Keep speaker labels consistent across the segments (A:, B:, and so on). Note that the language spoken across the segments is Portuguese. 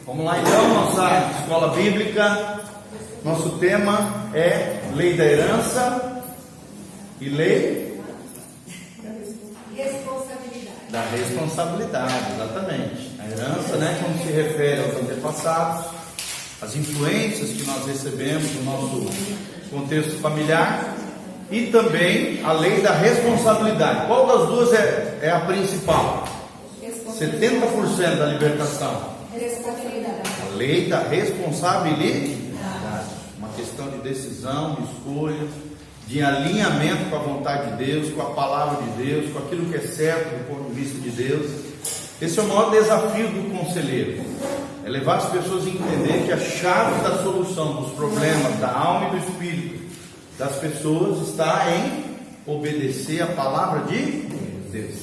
A: Vamos lá então, nossa escola bíblica. Nosso tema é lei da herança e lei da responsabilidade, exatamente. A herança, quando se refere aos antepassados, as influências que nós recebemos no nosso contexto familiar, e também a lei da responsabilidade. Qual das duas é a principal? 70% da libertação. A lei da responsabilidade. Uma questão de decisão, de escolha, de alinhamento com a vontade de Deus, com a palavra de Deus, com aquilo que é certo do ponto de vista de Deus. Esse é o maior desafio do conselheiro. É levar as pessoas a entender que a chave da solução dos problemas da alma e do espírito das pessoas está em obedecer a palavra de Deus.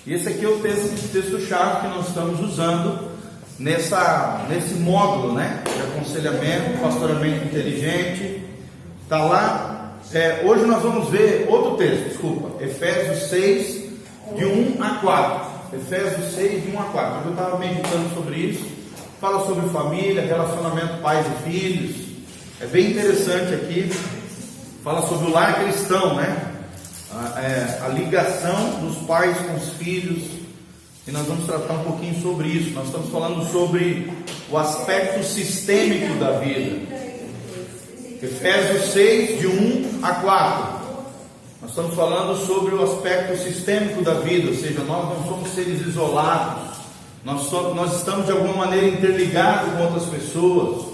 A: E esse aqui é o texto-chave que nós estamos usando nesse módulo, de aconselhamento, pastoramento inteligente. Está lá. Hoje nós vamos ver outro texto, Efésios 6, de 1 a 4. Efésios 6, de 1 a 4. Eu estava meditando sobre isso. Fala sobre família, relacionamento pais e filhos. É bem interessante aqui. Fala sobre o lar cristão, a ligação dos pais com os filhos. E nós vamos tratar um pouquinho sobre isso. Nós estamos falando sobre o aspecto sistêmico da vida. Efésios 6, de 1 a 4. Nós estamos falando sobre o aspecto sistêmico da vida, ou seja, nós não somos seres isolados. Nós estamos de alguma maneira interligados com outras pessoas.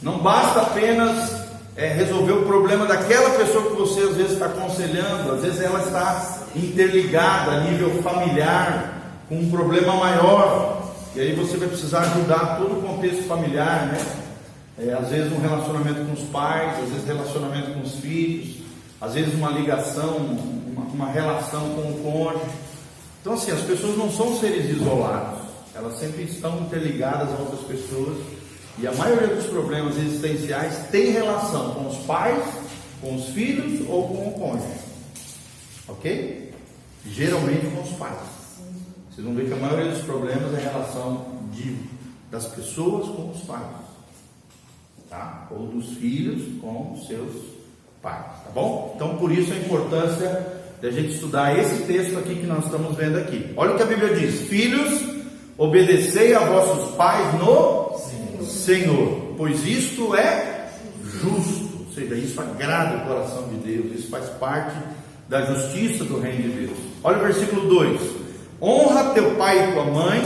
A: Não basta apenas resolver o problema daquela pessoa que você às vezes está aconselhando. Às vezes ela está interligada a nível familiar com um problema maior, e aí você vai precisar ajudar todo o contexto familiar, às vezes um relacionamento com os pais, às vezes relacionamento com os filhos, às vezes uma ligação, uma relação com o cônjuge. Então assim, as pessoas não são seres isolados, elas sempre estão interligadas a outras pessoas, e a maioria dos problemas existenciais tem relação com os pais, com os filhos ou com o cônjuge, ok? Geralmente com os pais. Vocês vão ver que a maioria dos problemas é a relação das pessoas com os pais, ou dos filhos com os seus pais, tá bom? Então por isso a importância de a gente estudar esse texto aqui que nós estamos vendo aqui. Olha o que a Bíblia diz: filhos, obedecei a vossos pais no Senhor, pois isto é justo, ou seja, isso agrada o coração de Deus, isso faz parte da justiça do reino de Deus. Olha o versículo 2: honra teu pai e tua mãe,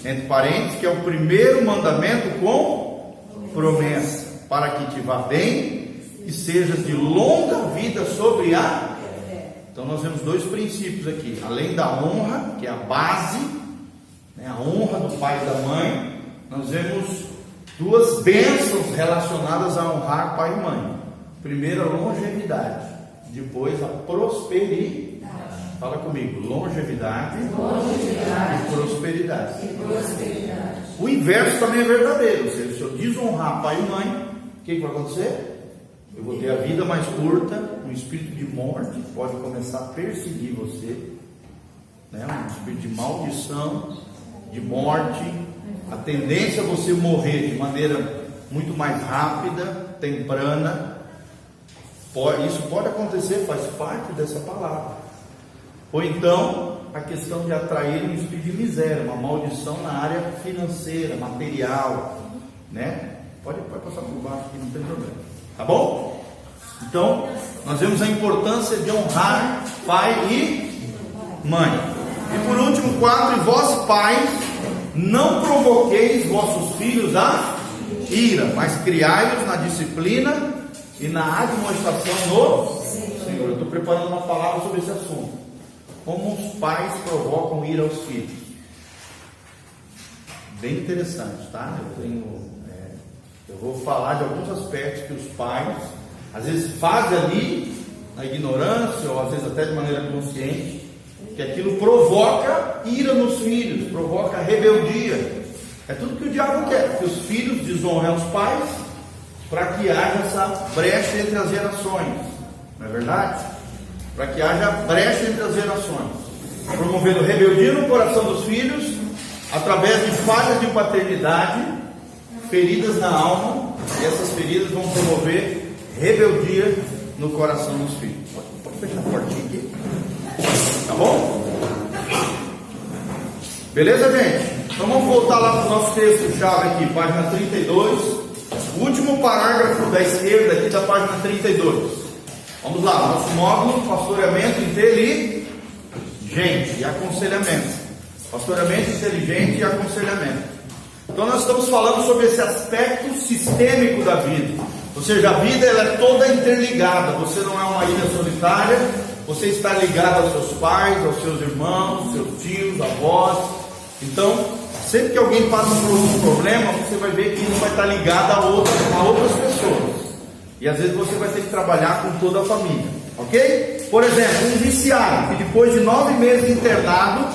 A: entre parênteses, que é o primeiro mandamento com promessa, para que te vá bem e sejas de longa vida sobre a... Então nós vemos dois princípios aqui, além da honra, que é a base, a honra do pai e da mãe, nós vemos duas bênçãos relacionadas a honrar pai e mãe. Primeiro, a longevidade, depois a prosperidade. Fala comigo: longevidade e prosperidade. O inverso também é verdadeiro, ou seja, se eu desonrar pai e mãe, o que vai acontecer? Eu vou ter a vida mais curta, um espírito de morte pode começar a perseguir você, um espírito de maldição, de morte, a tendência a você morrer de maneira muito mais rápida, temprana. Isso pode acontecer, faz parte dessa palavra. Ou então a questão de atrair um espírito de miséria, uma maldição na área financeira, material, Pode passar por baixo aqui, não tem problema, tá bom? Então nós vemos a importância de honrar pai e mãe. E por último, 4: e vós pais, não provoqueis vossos filhos a ira, mas criai-os na disciplina e na admoestação no Senhor. Eu estou preparando uma palavra sobre esse assunto. Como os pais provocam ira aos filhos. Bem interessante, tá? Eu vou falar de alguns aspectos que os pais às vezes fazem ali na ignorância, ou às vezes até de maneira consciente, que aquilo provoca ira nos filhos, provoca rebeldia. É tudo que o diabo quer, que os filhos desonrem os pais, para que haja essa brecha entre as gerações, não é verdade? Para que haja brecha entre as gerações, promovendo rebeldia no coração dos filhos, através de falhas de paternidade, feridas na alma, e essas feridas vão promover rebeldia no coração dos filhos. Pode fechar a portinha aqui. Tá bom? Beleza, gente? Então vamos voltar lá para o nosso texto-chave aqui, página 32. O último parágrafo da esquerda aqui da página 32. Vamos lá, nosso módulo, pastoreamento inteligente e aconselhamento. Pastoreamento inteligente e aconselhamento. Então nós estamos falando sobre esse aspecto sistêmico da vida. Ou seja, a vida ela é toda interligada. Você não é uma ilha solitária. Você está ligado aos seus pais, aos seus irmãos, seus tios, avós. Então, sempre que alguém passa por um problema, você vai ver que isso vai estar ligado a outras pessoas. E às vezes você vai ter que trabalhar com toda a família. Ok? Por exemplo, um viciado que depois de 9 meses internado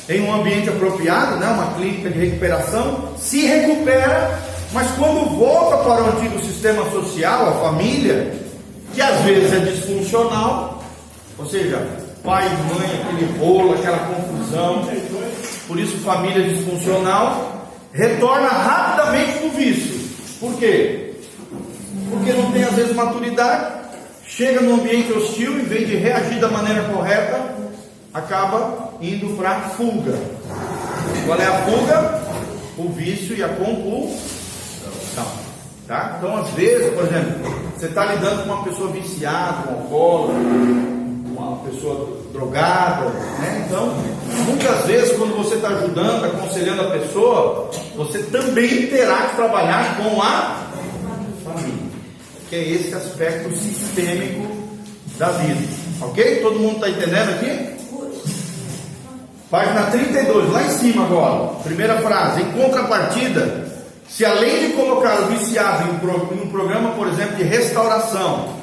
A: em um ambiente apropriado, né, uma clínica de recuperação, se recupera, mas quando volta para o antigo sistema social, a família, que às vezes é disfuncional, ou seja, pai e mãe, aquele rolo, aquela confusão, por isso família disfuncional, retorna rapidamente para o vício. Por quê? Porque não tem às vezes maturidade, chega num ambiente hostil, em vez de reagir da maneira correta, acaba indo para a fuga. Qual é a fuga? O vício e a compulsão. Tá? Então, às vezes, por exemplo, você está lidando com uma pessoa viciada, um alcoólatra, uma pessoa drogada, né? Então, muitas vezes, quando você está ajudando, aconselhando a pessoa, você também terá que trabalhar com a família, que é esse aspecto sistêmico da vida. Ok? Todo mundo está entendendo aqui? Página 32, lá em cima agora, primeira frase. Em contrapartida, se além de colocar o viciado em um programa, por exemplo, de restauração,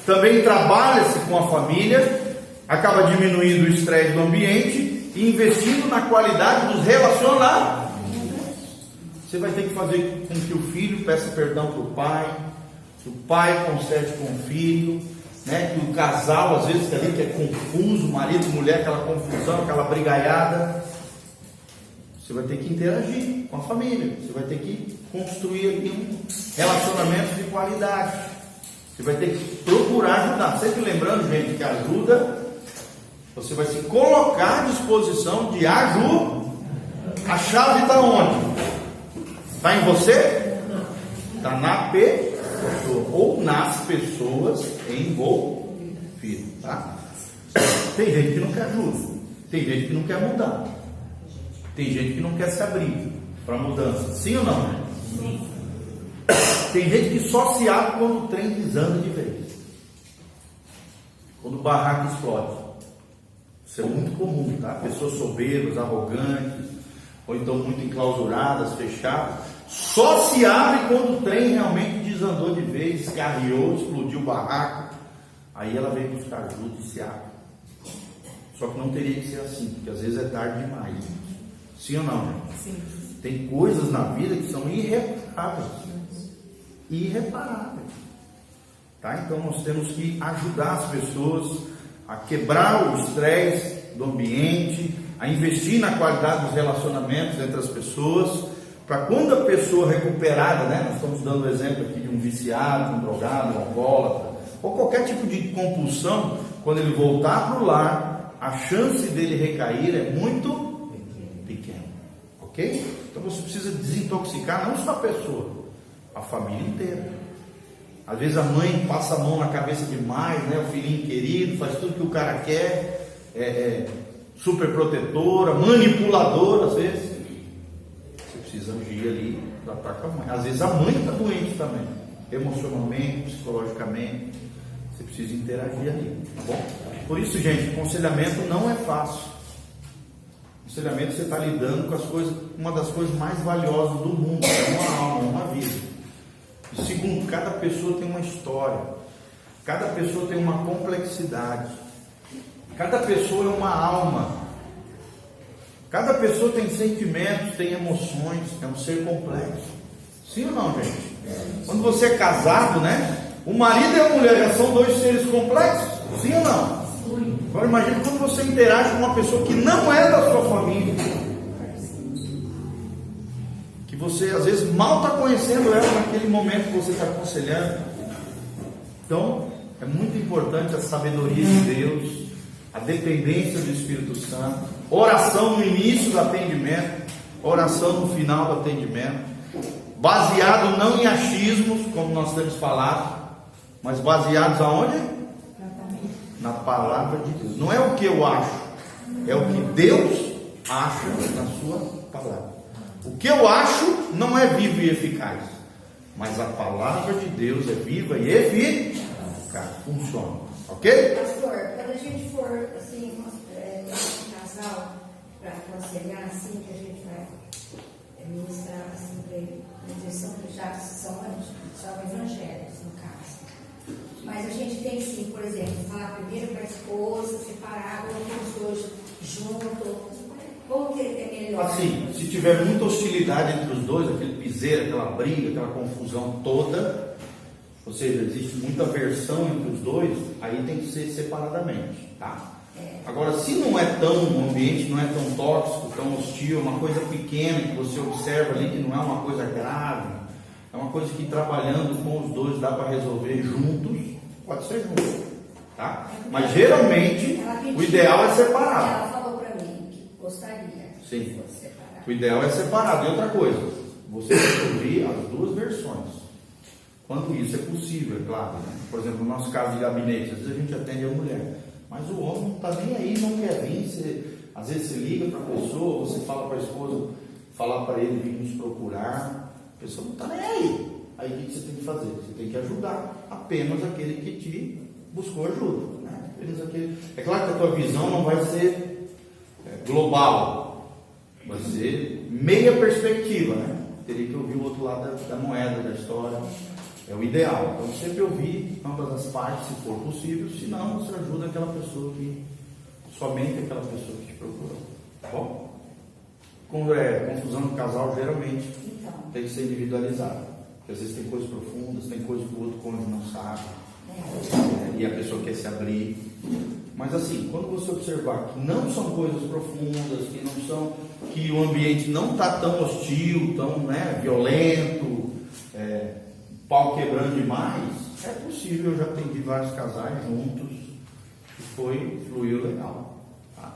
A: também trabalha-se com a família, acaba diminuindo o estresse do ambiente e investindo na qualidade dos relacionamentos. Você vai ter que fazer com que o filho peça perdão para o pai, que o pai concede com o filho, né? Que o casal às vezes também que é confuso, marido e mulher, aquela confusão, aquela brigaiada. Você vai ter que interagir com a família, você vai ter que construir ali um relacionamento de qualidade. Você vai ter que procurar ajudar. Sempre lembrando, gente, que ajuda, você vai se colocar à disposição de ajuda. A chave está onde? Está em você? Está na pessoa ou nas pessoas envolvidas, tá? Tem gente que não quer ajuda, tem gente que não quer mudar, tem gente que não quer se abrir para mudança, sim ou não? Sim. Tem gente que só se abre quando o trem desanda de vez, quando o barraco explode. Isso é muito comum, tá? Pessoas soberbas, arrogantes, ou então muito enclausuradas, fechadas, só se abre quando o trem realmente desandou de vez, escarriou, explodiu o barraco. Aí ela vem buscar ajuda e se abre. Só que não teria que ser assim, porque às vezes é tarde demais. Sim ou não? Sim. Tem coisas na vida que são irreparáveis. Irreparáveis. Tá? Então nós temos que ajudar as pessoas a quebrar o estresse do ambiente, a investir na qualidade dos relacionamentos entre as pessoas, para quando a pessoa recuperada, né, nós estamos dando o exemplo aqui de um viciado, um drogado, um alcoólatra, ou qualquer tipo de compulsão, quando ele voltar para o lar, a chance dele recair é muito pequena, ok? Então você precisa desintoxicar não só a pessoa, a família inteira. Às vezes a mãe passa a mão na cabeça demais, né? O filhinho querido, faz tudo que o cara quer, super protetora, manipuladora, às vezes. Você precisa agir ali para estar com a mãe. Às vezes a mãe está doente também, emocionalmente, psicologicamente. Você precisa interagir ali, tá bom? Por isso, gente, aconselhamento não é fácil. Aconselhamento, você está lidando com as coisas, uma das coisas mais valiosas do mundo, é uma alma, uma vida. E segundo, cada pessoa tem uma história, cada pessoa tem uma complexidade, cada pessoa é uma alma, cada pessoa tem sentimentos, tem emoções, é um ser complexo. Sim ou não, gente? Quando você é casado, né? O marido e a mulher já são dois seres complexos? Sim ou não? Agora imagine quando você interage com uma pessoa que não é da sua família, que que você às vezes mal está conhecendo ela naquele momento que você está aconselhando. Então, é muito importante a sabedoria de Deus, a dependência do Espírito Santo, oração no início do atendimento, oração no final do atendimento, baseado não em achismos, como nós temos falado, mas baseados aonde? Na palavra de Deus. Não é o que eu acho, é o que Deus acha na sua palavra. O que eu acho não é vivo e eficaz, mas a palavra de Deus é viva e eficaz, funciona, ok?
B: Pastor, quando a gente for assim, um casal para aconselhar assim, que a gente vai ministrar assim para ele, são evangélicos no caso. Mas a gente tem sim, por exemplo, falar primeiro para a esposa, separado, ou com os dois juntos. Como que é melhor?
A: Assim, se tiver muita hostilidade entre os dois, aquele piseiro, aquela briga, aquela confusão toda, ou seja, existe muita aversão entre os dois, aí tem que ser separadamente, tá? Agora, se não é tão, o ambiente não é tão tóxico, tão hostil, uma coisa pequena que você observa ali que não é uma coisa grave, é uma coisa que trabalhando com os dois dá para resolver juntos, pode ser junto, tá? Mas geralmente o ideal é separado.
B: Ela falou para mim que gostaria.
A: Sim. O ideal é separado. E outra coisa, você tem que ouvir as duas versões. Quando isso é possível, é claro, né? Por exemplo, no nosso caso de gabinete, às vezes a gente atende a mulher, mas o homem não está nem aí, não quer vir. Às vezes você liga para a pessoa, você fala para a esposa, falar para ele vir nos procurar, a pessoa não está nem aí. Aí o que você tem que fazer? Você tem que ajudar apenas aquele que te buscou ajuda, né? Apenas aquele... É claro que a tua visão não vai ser global, vai ser meia perspectiva, né? Teria que ouvir o outro lado da moeda, da história. É o ideal. Então sempre ouvir ambas as partes, se for possível. Se não, você ajuda aquela pessoa somente aquela pessoa que te procurou. Tá bom? Quando é confusão no casal, geralmente tem que ser individualizado. Porque às vezes tem coisas profundas, tem coisas que o outro cônjuge não sabe. E a pessoa quer se abrir. Mas assim, quando você observar que não são coisas profundas, que o ambiente não está tão hostil, tão violento, pau quebrando demais, é possível. Eu já atendi vários casais juntos e fluiu legal, tá?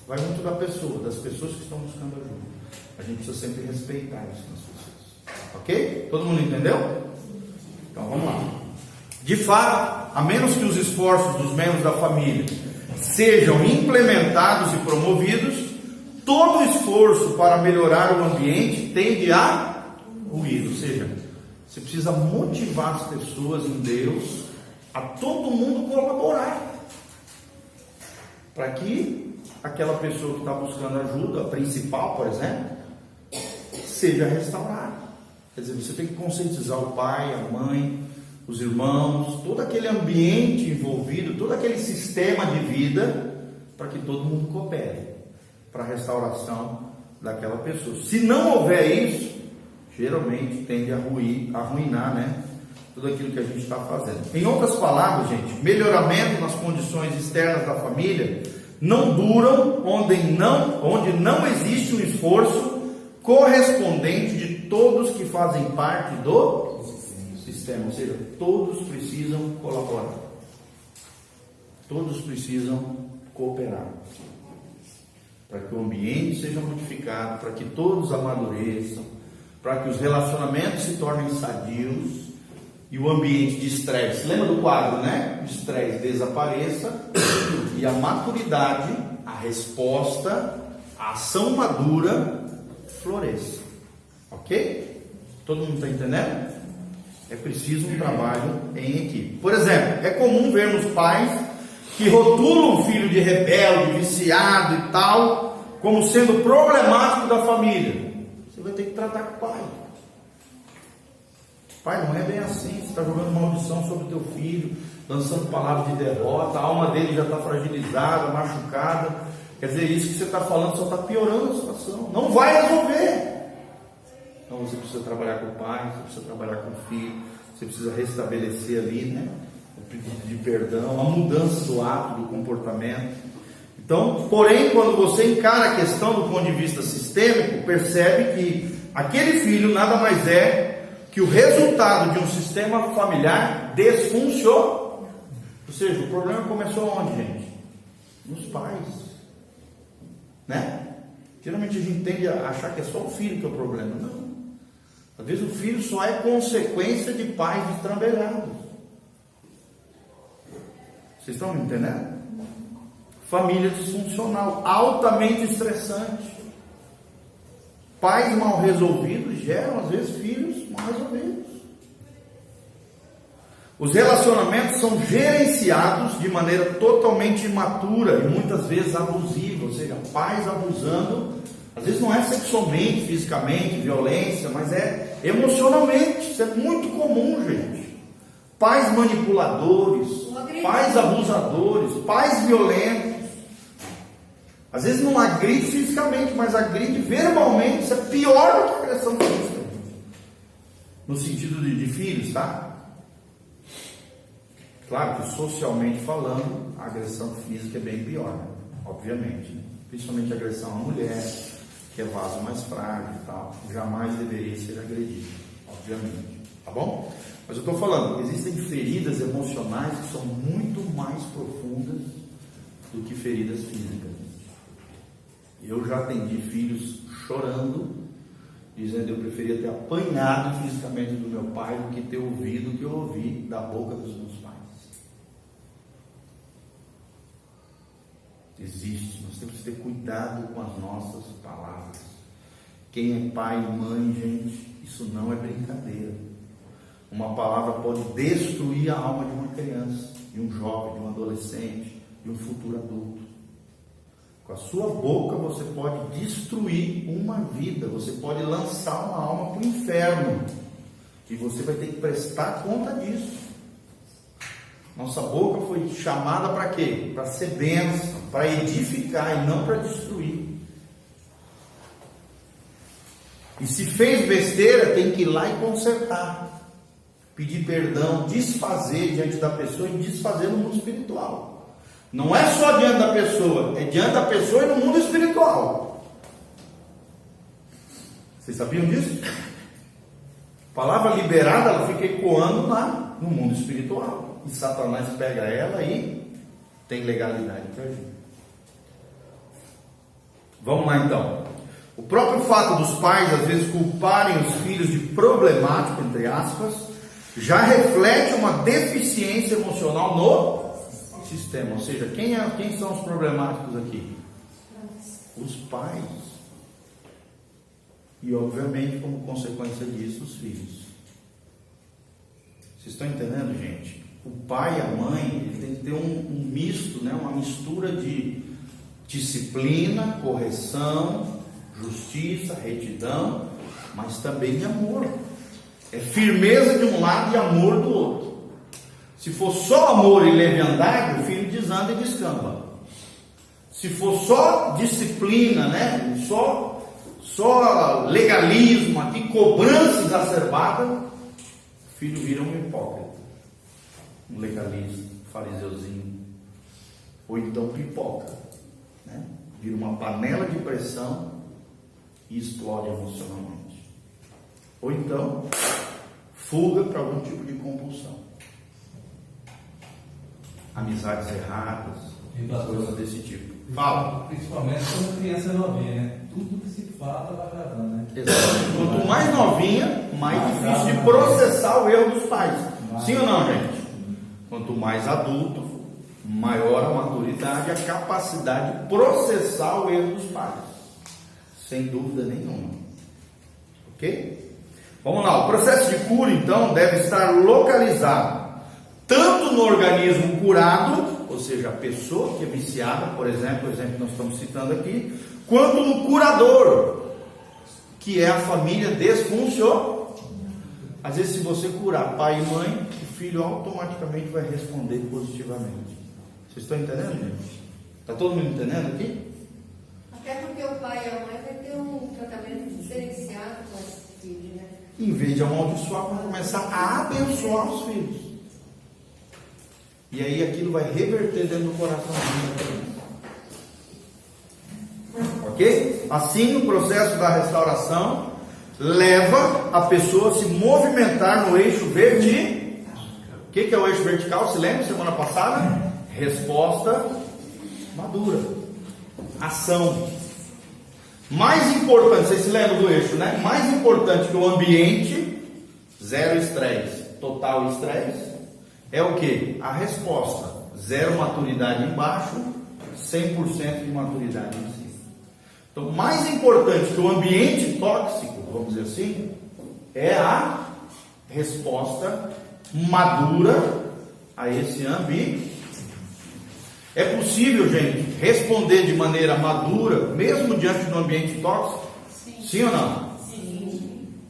A: Vai muito da pessoa, das pessoas que estão buscando ajuda. A gente precisa sempre respeitar isso nas pessoas, ok? Todo mundo entendeu? Então vamos lá. De fato, a menos que os esforços dos membros da família sejam implementados e promovidos, todo esforço para melhorar o ambiente tende a ruir. Ou seja, você precisa motivar as pessoas em Deus a todo mundo colaborar, para que aquela pessoa que está buscando ajuda, a principal, por exemplo, seja restaurada. Quer dizer, você tem que conscientizar o pai, a mãe, os irmãos, todo aquele ambiente envolvido, todo aquele sistema de vida, para que todo mundo coopere para a restauração daquela pessoa. Se não houver isso, geralmente tende a arruinar, né, tudo aquilo que a gente está fazendo. Em outras palavras, gente, melhoramento nas condições externas da família não duram onde não existe um esforço correspondente de todos que fazem parte do sistema. Ou seja, todos precisam colaborar, todos precisam cooperar, para que o ambiente seja modificado, para que todos amadureçam, para que os relacionamentos se tornem sadios e o ambiente de estresse, lembra do quadro, né? De estresse desapareça e a maturidade, a resposta, a ação madura floresça. Ok? Todo mundo está entendendo? É preciso um trabalho em equipe. Por exemplo, é comum vermos pais que rotulam o filho de rebelde, viciado e tal, como sendo problemático da família. Você vai ter que tratar com o pai. Pai, não é bem assim. Você está jogando maldição sobre o teu filho, lançando palavras de derrota, a alma dele já está fragilizada, machucada. Quer dizer, isso que você está falando só está piorando a situação. Não vai resolver. Então você precisa trabalhar com o pai, você precisa trabalhar com o filho, você precisa restabelecer ali, né, o pedido de perdão, a mudança do ato, do comportamento. Então, porém, quando você encara a questão do ponto de vista sistêmico, percebe que aquele filho nada mais é que o resultado de um sistema familiar desfuncional. Ou seja, o problema começou onde, gente? Nos pais, né? Geralmente a gente tende a achar que é só o filho que é o problema. Não. Às vezes o filho só é consequência de pais destrambelhados. Vocês estão me entendendo? Família disfuncional, altamente estressante. Pais mal resolvidos geram, às vezes, filhos mal resolvidos. Os relacionamentos são gerenciados de maneira totalmente imatura e muitas vezes abusiva, ou seja, pais abusando, às vezes não é sexualmente, fisicamente, violência, mas é emocionalmente. Isso é muito comum, gente. Pais manipuladores, pais abusadores, pais violentos. Às vezes não agride fisicamente, mas agride verbalmente. Isso é pior do que a agressão física. No sentido de filhos, tá? Claro que socialmente falando, a agressão física é bem pior, né? Obviamente. Né? Principalmente a agressão à mulher, que é vaso mais frágil e tal. Jamais deveria ser agredido, obviamente. Tá bom? Mas eu estou falando, existem feridas emocionais que são muito mais profundas do que feridas físicas. Eu já atendi filhos chorando, dizendo que eu preferia ter apanhado fisicamente do meu pai do que ter ouvido o que eu ouvi da boca dos meus pais. Existe, nós temos que ter cuidado com as nossas palavras. Quem é pai e mãe, gente, isso não é brincadeira. Uma palavra pode destruir a alma de uma criança, de um jovem, de um adolescente, de um futuro adulto. Com a sua boca você pode destruir uma vida, você pode lançar uma alma para o inferno. E você vai ter que prestar conta disso. Nossa boca foi chamada para quê? Para ser bênção, para edificar e não para destruir. E se fez besteira, tem que ir lá e consertar. Pedir perdão, desfazer diante da pessoa e desfazer no mundo espiritual. Não é só diante da pessoa, é diante da pessoa e no mundo espiritual. Vocês sabiam disso? A palavra liberada, ela fica ecoando lá no mundo espiritual. E Satanás pega ela e tem legalidade para agir. Vamos lá então. O próprio fato dos pais às vezes culparem os filhos de problemático, entre aspas, já reflete uma deficiência emocional no sistema. Ou seja, quem são os problemáticos aqui? Os pais. E obviamente, como consequência disso, os filhos. Vocês estão entendendo, gente? O pai e a mãe, ele tem que ter um misto, né? Uma mistura de disciplina, correção, justiça, retidão, mas também de amor. É firmeza de um lado e amor do outro. Se for só amor e leviandade, o filho desanda e descamba. Se for só disciplina, né? Só legalismo, aqui cobrança exacerbada, o filho vira um hipócrita, um legalista, um fariseuzinho, ou então pipoca, né? Vira uma panela de pressão e explode emocionalmente. Ou então fuga para algum tipo de compulsão, amizades erradas, coisas desse tipo. Fala.
C: Principalmente quando a criança é novinha, né? Tudo que se fala vai gravando, né?
A: Exatamente. Quanto mais novinha, mais difícil de processar o erro dos pais. Sim ou não, gente? Quanto mais adulto, maior a maturidade e a capacidade de processar o erro dos pais. Sem dúvida nenhuma. Ok? Vamos lá. O processo de cura, então, deve estar localizado tanto no organismo curado, ou seja, a pessoa que é viciada, por exemplo, o exemplo que nós estamos citando aqui, quanto no curador, que é a família disfuncional. Às vezes, se você curar pai e mãe, o filho automaticamente vai responder positivamente. Vocês estão entendendo, gente? Está todo mundo entendendo aqui?
B: Até porque o pai e a mãe vai ter um tratamento diferenciado com esse filho, né?
A: Em vez de amaldiçoar, vão começar a abençoar os filhos. E aí aquilo vai reverter dentro do coração da criança. Ok? Assim, o processo da restauração leva a pessoa a se movimentar no eixo vertical. O que é o eixo vertical? Se lembra semana passada? Resposta madura. Ação. Mais importante, vocês se lembram do eixo, né? Mais importante que o ambiente, zero estresse, total estresse, é o que? A resposta. Zero maturidade embaixo, 100% de maturidade em cima. Então, mais importante que o ambiente tóxico, vamos dizer assim, é a resposta madura a esse ambiente. É possível, gente, responder de maneira madura, mesmo diante de um ambiente tóxico? Sim ou não?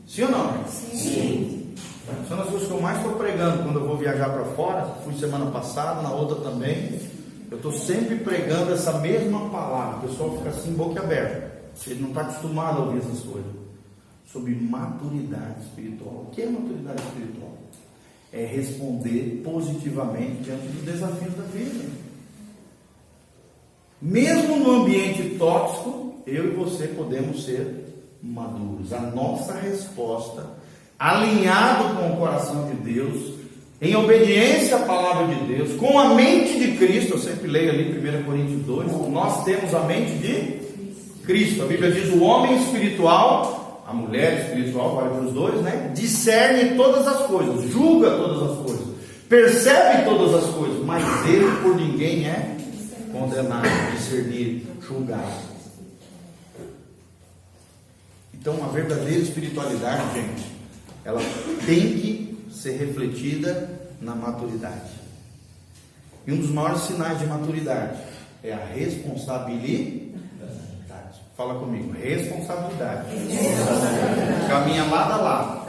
A: Sim ou não?
B: Sim.
A: São as coisas que eu mais estou pregando quando eu vou viajar para fora. Fui semana passada, na outra também. Eu estou sempre pregando essa mesma palavra. O pessoal fica assim, boca aberta. Ele não está acostumado a ouvir essas coisas. Sobre maturidade espiritual. O que é maturidade espiritual? É responder positivamente diante dos desafios da vida. Mesmo no ambiente tóxico, eu e você podemos ser maduros. A nossa resposta, alinhado com o coração de Deus, em obediência à palavra de Deus, com a mente de Cristo. Eu sempre leio ali 1 Coríntios 2, nós temos a mente de Cristo. A Bíblia diz: o homem espiritual, a mulher espiritual, vale para os dois, né? Discerne todas as coisas, julga todas as coisas, percebe todas as coisas, mas ele por ninguém é condenado, discernir, julgar. Então, uma verdadeira espiritualidade, gente, ela tem que ser refletida na maturidade. E um dos maiores sinais de maturidade é a responsabilidade. Fala comigo, responsabilidade. Caminha lado a lado.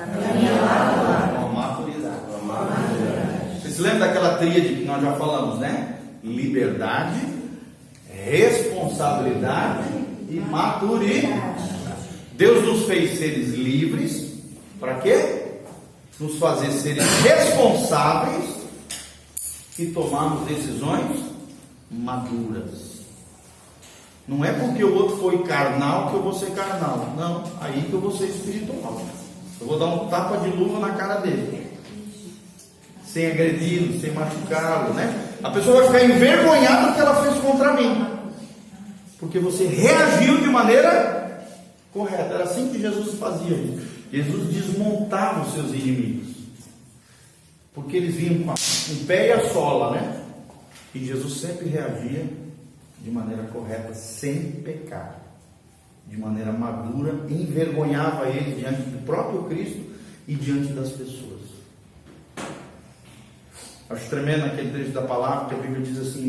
A: Com a maturidade. Vocês se lembram daquela tríade que nós já falamos, né? Liberdade, responsabilidade e maturidade. Deus nos fez seres livres. Para quê? Nos fazer seres responsáveis e tomarmos decisões maduras. Não é porque o outro foi carnal que eu vou ser carnal. Não, aí que eu vou ser espiritual. Eu vou dar um tapa de luva na cara dele, sem agredi-lo, sem machucá-lo, né? A pessoa vai ficar envergonhada do que ela fez contra mim, porque você reagiu de maneira correta. Era assim que Jesus fazia. Jesus desmontava os seus inimigos, porque eles vinham com o pé e a sola, né? E Jesus sempre reagia de maneira correta, sem pecar, de maneira madura, envergonhava ele diante do próprio Cristo e diante das pessoas. Acho tremendo aquele trecho da palavra que a Bíblia diz assim: